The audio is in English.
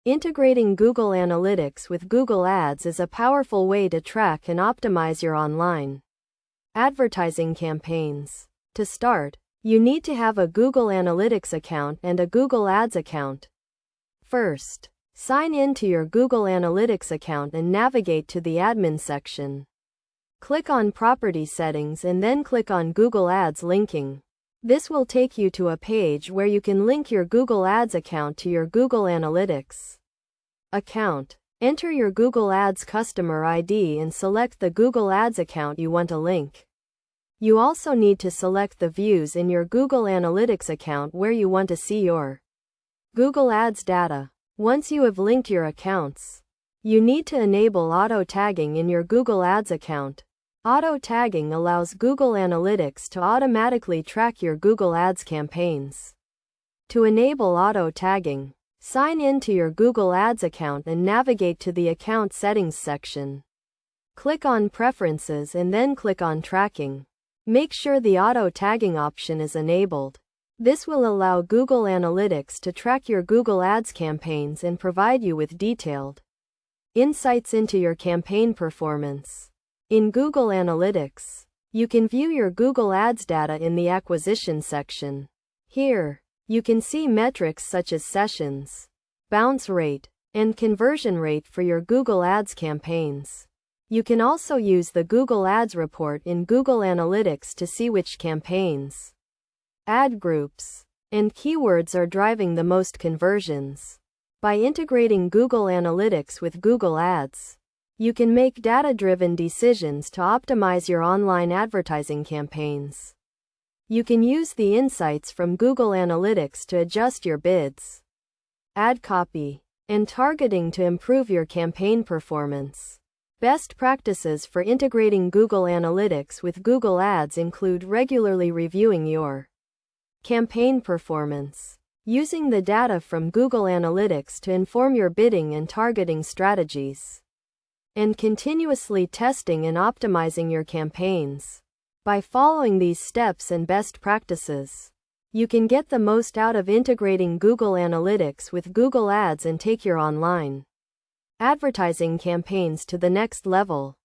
Integrating Google Analytics with Google Ads is a powerful way to track and optimize your online advertising campaigns. To start, you need to have a Google Analytics account and a Google Ads account. First, sign in to your Google Analytics account and navigate to the admin section. Click on Property Settings and then click on Google Ads Linking. This will take you to a page where you can link your Google Ads account to your Google Analytics account. Enter your Google Ads customer ID and select the Google Ads account you want to link. You also need to select the views in your Google Analytics account where you want to see your Google Ads data. Once you have linked your accounts, you need to enable auto tagging in your Google Ads account. Auto tagging allows Google Analytics to automatically track your Google Ads campaigns. To enable auto tagging, sign in to your Google Ads account and navigate to the Account Settings section. Click on Preferences and then click on Tracking. Make sure the auto tagging option is enabled. This will allow Google Analytics to track your Google Ads campaigns and provide you with detailed insights into your campaign performance. In Google Analytics, you can view your Google Ads data in the Acquisition section. Here, you can see metrics such as sessions, bounce rate, and conversion rate for your Google Ads campaigns. You can also use the Google Ads report in Google Analytics to see which campaigns, ad groups, and keywords are driving the most conversions. By integrating Google Analytics with Google Ads, you can make data-driven decisions to optimize your online advertising campaigns. You can use the insights from Google Analytics to adjust your bids, ad copy, and targeting to improve your campaign performance. Best practices for integrating Google Analytics with Google Ads include regularly reviewing your campaign performance, using the data from Google Analytics to inform your bidding and targeting strategies, and continuously testing and optimizing your campaigns. By following these steps and best practices, you can get the most out of integrating Google Analytics with Google Ads and take your online advertising campaigns to the next level.